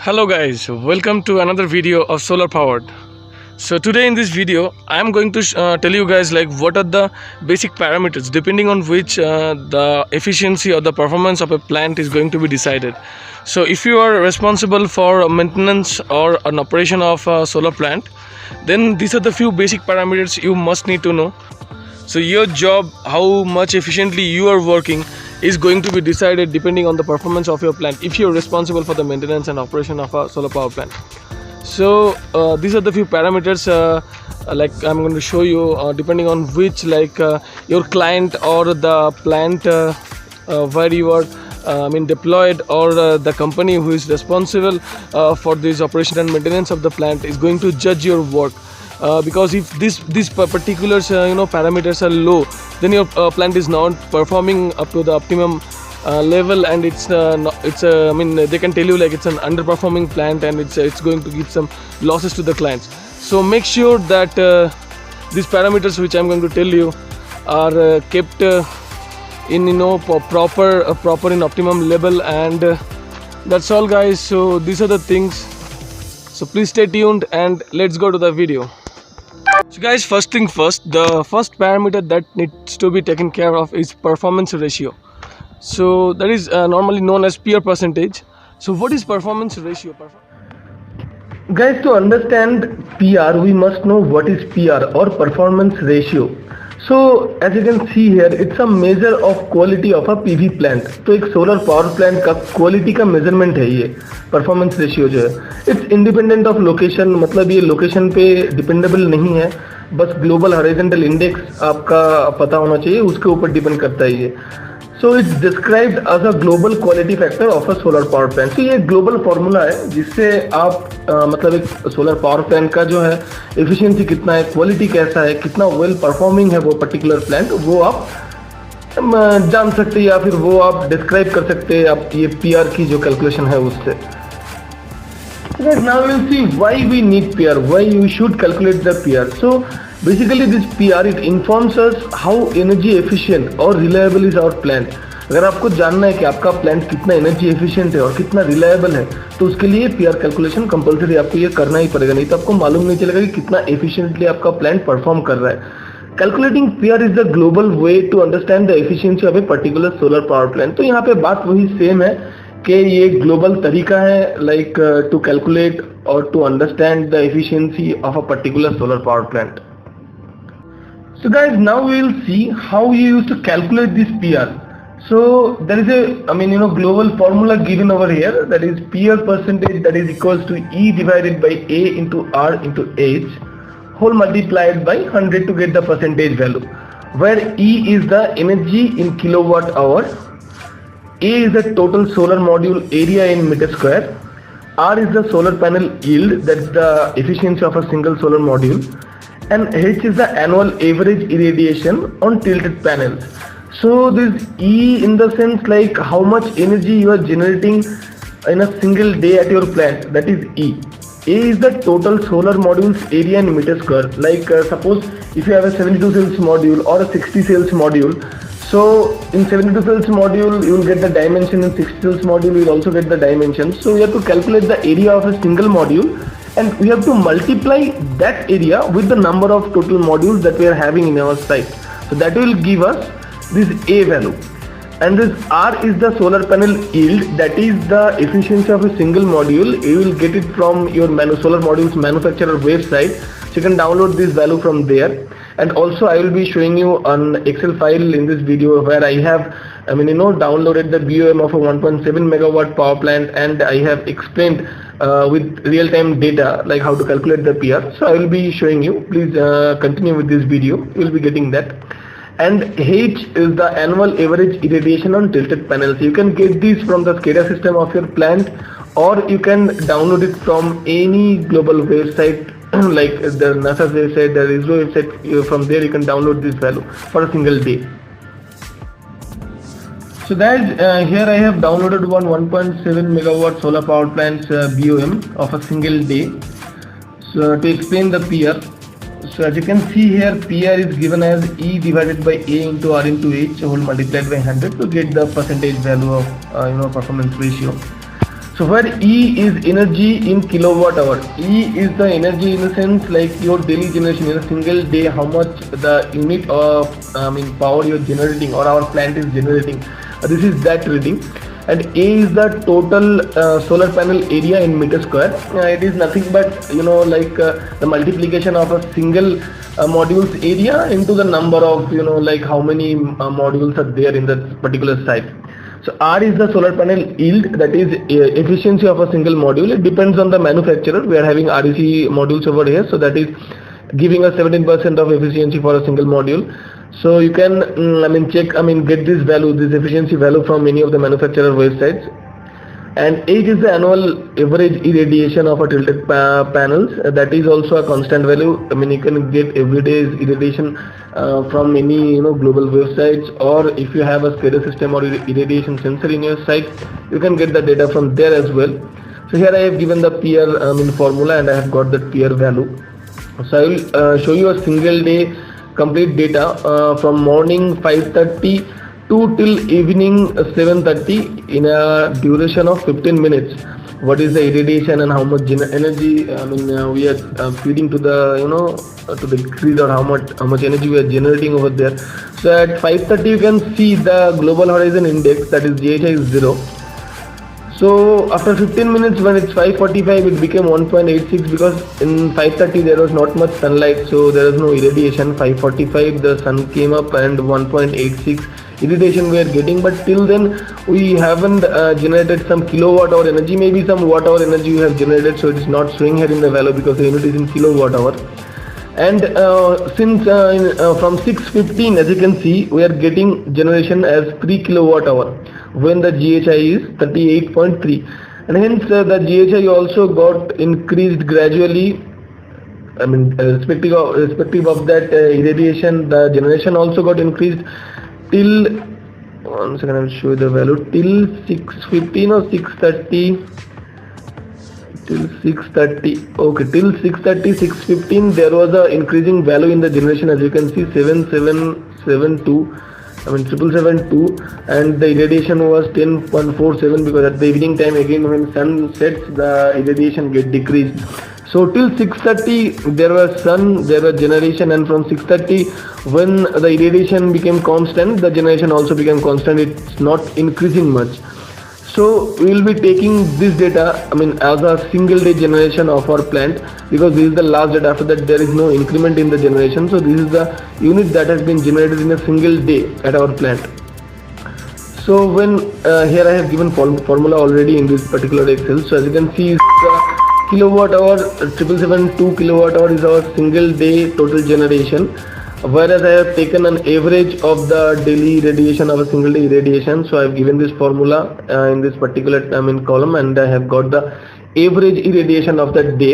Hello guys, welcome to another video of solar powered. So today in this video I am going to tell you guys like what are the basic parameters depending on which the efficiency or the performance of a plant is going to be decided. So if you are responsible for maintenance or an operation of a solar plant, then these are the few basic parameters you must need to know. So your job, how much efficiently you are working, is going to be decided depending on the performance of your plant if you're responsible for the maintenance and operation of a solar power plant. So these are the few parameters like I'm going to show you depending on which your client or the plant where you are deployed or the company who is responsible for this operation and maintenance of the plant is going to judge your work. Because if these particular parameters are low, then your plant is not performing up to the optimum level, and they can tell you like it's an underperforming plant and it's going to give some losses to the clients. So make sure that these parameters which I'm going to tell you are kept in proper in optimum level, and that's all guys. So these are the things, so please stay tuned and let's go to the video. So guys, first thing first, the first parameter that needs to be taken care of is performance ratio. So that is normally known as PR percentage. So what is performance ratio? Guys, to understand PR, we must know what is PR or performance ratio. So as you can see here, it's a measure of quality of a PV plant. तो एक solar power plant का quality का measurement है ये performance ratio जो है. It's independent of location, मतलब ये location पे dependable नहीं है, बस global horizontal index आपका पता होना चाहिए, उसके ऊपर depend करता है ये. So it's described as a global quality factor of a solar power plant. तो ये global formula है जिससे आप मतलब एक solar power plant का जो है efficiency कितना है, quality कैसा है, कितना well performing है वो particular plant, वो आप जान सकते हैं या फिर वो आप describe कर सकते हैं आप ये PR की जो calculation है उससे. Now we'll see why we need PR, why you should calculate the PR. So basically this PR it informs us how energy efficient और reliable is our plant. अगर आपको जानना है कि आपका प्लांट कितना एनर्जी एफिशिएंट है और कितना रिलायबल है, तो उसके लिए पीआर कैलकुलेशन कंपलसरी आपको ये करना ही पड़ेगा, नहीं तो आपको मालूम नहीं चलेगा कि कितना एफिशिएंटली आपका प्लांट परफॉर्म कर रहा है. Calculating PR is the global way to understand the efficiency of a particular solar power plant. तो यहाँ पे बात वही सेम है कि ये ग्लोबल तरीका है लाइक टू कैलकुलेट और to understand the efficiency of a particular solar power plant. So guys, now we will see how you use to calculate this PR. So there is a global formula given over here, that is PR percentage, that is equals to E divided by A into R into H whole multiplied by 100 to get the percentage value, where E is the energy in kilowatt hour, A is the total solar module area in meter square, R is the solar panel yield, that is the efficiency of a single solar module, and H is the annual average irradiation on tilted panels. So this E in the sense like how much energy you are generating in a single day at your plant, that is E. A is the total solar modules area in meter square. Like suppose if you have a 72 cells module or a 60 cells module, so in 72 cells module you will get the dimension, in 60 cells module you will also get the dimension. So we have to calculate the area of a single module, and we have to multiply that area with the number of total modules that we are having in our site. So that will give us this A value, and this R is the solar panel yield, that is the efficiency of a single module. You will get it from your solar modules manufacturer website, so you can download this value from there. And also I will be showing you an Excel file in this video where I have downloaded the BOM of a 1.7 megawatt power plant, and I have explained with real-time data like how to calculate the PR. So I will be showing you. Please continue with this video, you will be getting that. And H is the annual average irradiation on tilted panels. You can get this from the SCADA system of your plant, or you can download it from any global website like the NASA website, the ISRO website. From there you can download this value for a single day. So guys, here I have downloaded one 1.7 megawatt solar power plant's BOM of a single day. So to explain the PR, so as you can see here, PR is given as E divided by A into R into H whole multiplied by 100 to get the percentage value of performance ratio. So where E is energy in kilowatt hour. E is the energy in the sense like your daily generation in a single day, how much the unit of power you're generating or our plant is generating. This is that reading. And A is the total solar panel area in meter square. It is nothing but the multiplication of a single module's area into the number of how many modules are there in that particular site. So R is the solar panel yield, that is efficiency of a single module. It depends on the manufacturer. We are having REC modules over here, so that is giving us 17% of efficiency for a single module. So you can get this value, this efficiency value from any of the manufacturer websites. And H is the annual average irradiation of a tilted panels. That is also a constant value. You can get everyday's irradiation from any global websites, or if you have a SCADA system or irradiation sensor in your site, you can get the data from there as well. So here I have given the PR formula, and I have got that PR value. So I will show you a single day complete data from morning 5:30 to till evening 7:30 in a duration of 15 minutes. What is the irradiation and how much energy we are feeding to the to the grid, or how much energy we are generating over there. So at 5:30 you can see the global horizon index, that is GHI is 0. So after 15 minutes, when it's 5:45, it became 1.86, because in 5:30 there was not much sunlight, so there was no irradiation. 5:45 the sun came up and 1.86 irradiation we are getting, but till then we haven't generated some kilowatt hour energy. Maybe some watt hour energy we have generated, so it is not showing here in the value because the unit is in kilowatt hour. And since from 6:15, as you can see, we are getting generation as 3 kilowatt hour when the GHI is 38.3, and hence the GHI also got increased gradually. Irrespective of that irradiation, the generation also got increased till, one second, I will show you the value, till 6:15 or 6:30. Till 6:30, okay, till 6:30, 6:15 there was a increasing value in the generation, as you can see, 7.772, and the irradiation was 10.47, because at the evening time again when sun sets the irradiation get decreased. So till 6:30 there was sun, there was generation, and from 6:30 when the irradiation became constant, the generation also became constant. It's not increasing much. So we will be taking this data as a single day generation of our plant, because this is the last data. After that there is no increment in the generation. So this is the unit that has been generated in a single day at our plant. So when here I have given formula already in this particular Excel. So as you can see, kilowatt hour 772 kilowatt hour is our single day total generation, whereas I have taken an average of the daily irradiation of a single day irradiation. So I have given this formula in this particular column, and I have got the average irradiation of that day.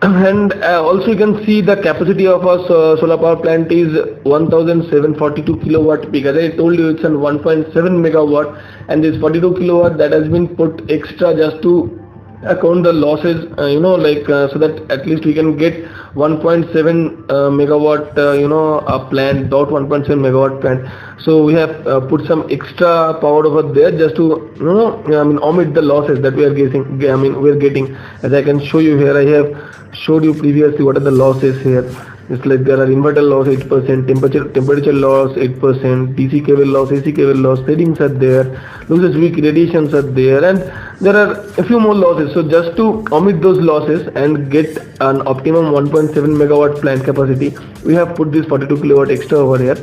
And also you can see the capacity of our solar power plant is 1742 kilowatt peak. As I told you, it's an 1.7 megawatt, and this 42 kilowatt that has been put extra just to account the losses, so that at least we can get 1.7 megawatt a plant, dot 1.7 megawatt plant. So we have put some extra power over there just to omit the losses that we are getting. As I can show you here, I have showed you previously what are the losses here. It's like there are inverter loss 8%, temperature loss 8%, DC cable loss, AC cable loss, settings are there, losses weak radiations are there, and there are a few more losses. So just to omit those losses and get an optimum 1.7 megawatt plant capacity, we have put this 42 kilowatt extra over here.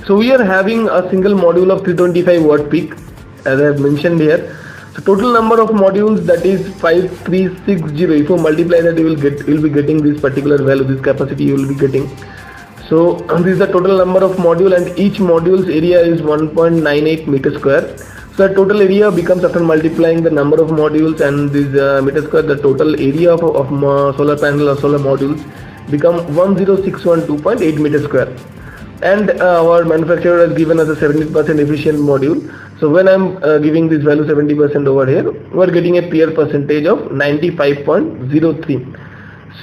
So we are having a single module of 325 watt peak, as I have mentioned here. So total number of modules, that is 5360. If you multiply that, you will be getting this particular value, this capacity you will be getting. So this is the total number of module, and each module's area is 1.98 meter square. So the total area becomes, after multiplying the number of modules and this meter square, the total area of solar panel or solar modules become 10612.8 meter square. And our manufacturer has given us a 70% efficient module. So when I'm giving this value 70% over here, we are getting a PR percentage of 95.03.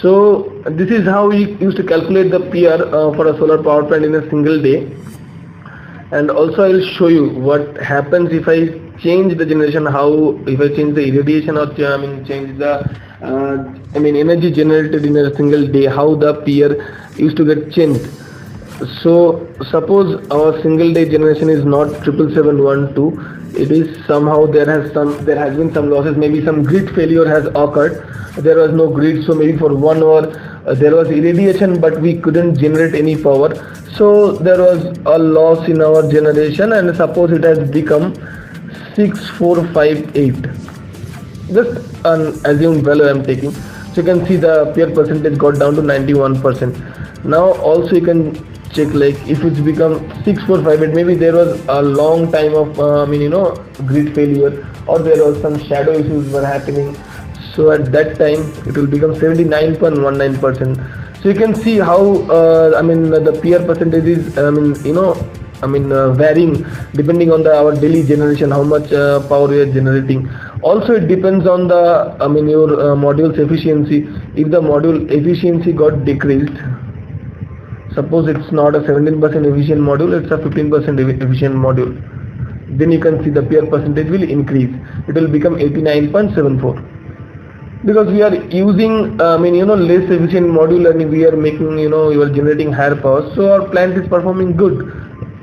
So this is how we used to calculate the PR for a solar power plant in a single day. And also I will show you what happens if I change the generation, how if I change the irradiation or change the energy generated in a single day, how the PR used to get changed. So suppose our single day generation is not 77712, it is somehow there has been some losses, maybe some grid failure has occurred, there was no grid, so maybe for 1 hour there was irradiation but we couldn't generate any power, so there was a loss in our generation, and suppose it has become 6458, just an assumed value I am taking. So you can see the PR percentage got down to 91%. Now also you can check, like if it's become 6458, maybe there was a long time of grid failure, or there was some shadow issues were happening, so at that time it will become 79.19%. so you can see how the PR percentage is varying depending on our daily generation, how much power we are generating. Also it depends on the your module's efficiency. If the module efficiency got decreased, suppose it's not a 17% efficient module, it's a 15% efficient module, then you can see the PR percentage will increase, it will become 89.74, because we are using less efficient module and we are making you are generating higher power, so our plant is performing good.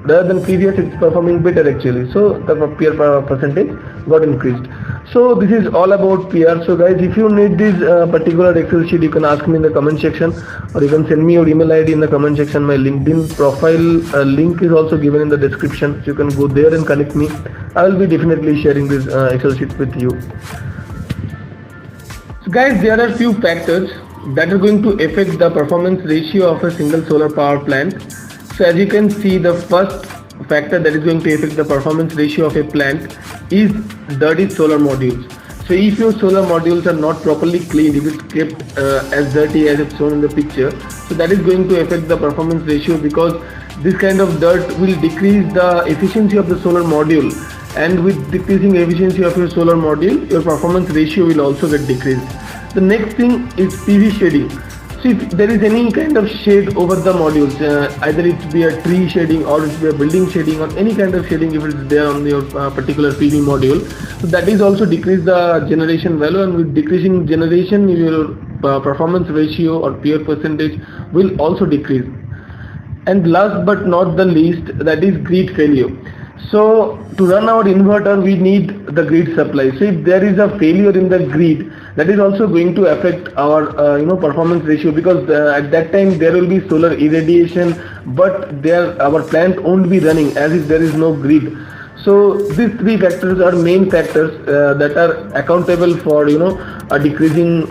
Rather than previous, it's performing better actually, so the PR percentage got increased. So this is all about PR. So guys, if you need this particular Excel sheet, you can ask me in the comment section, or you can send me your email ID in the comment section. My LinkedIn profile link is also given in the description, so you can go there and connect me. I will be definitely sharing this Excel sheet with you. So guys, there are few factors that are going to affect the performance ratio of a single solar power plant. So as you can see, the first factor that is going to affect the performance ratio of a plant is dirty solar modules. So if your solar modules are not properly cleaned, if it's kept as dirty as it's shown in the picture, so that is going to affect the performance ratio, because this kind of dirt will decrease the efficiency of the solar module, and with decreasing efficiency of your solar module, your performance ratio will also get decreased. The next thing is PV shading. So if there is any kind of shade over the modules, either it be a tree shading or it be a building shading, or any kind of shading if it's there on your particular PV module, so that is also decrease the generation value, and with decreasing generation your performance ratio or PR percentage will also decrease. And last but not the least, that is grid failure. So to run our inverter we need the grid supply. So if there is a failure in the grid, that is also going to affect our performance ratio, because at that time there will be solar irradiation, but our plant won't be running as if there is no grid. So these three factors are main factors that are accountable for a decreasing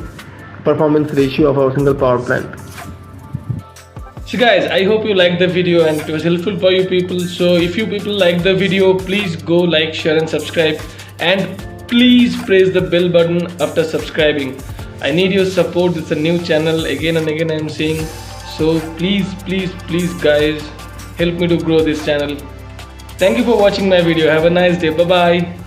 performance ratio of our single power plant. So guys, I hope you liked the video and it was helpful for you people. So if you people like the video, please go like, share and subscribe, and please press the bell button after subscribing. I need your support. It's a new channel, again and again I am saying, so please guys, help me to grow this channel. Thank you for watching my video. Have a nice day. Bye bye.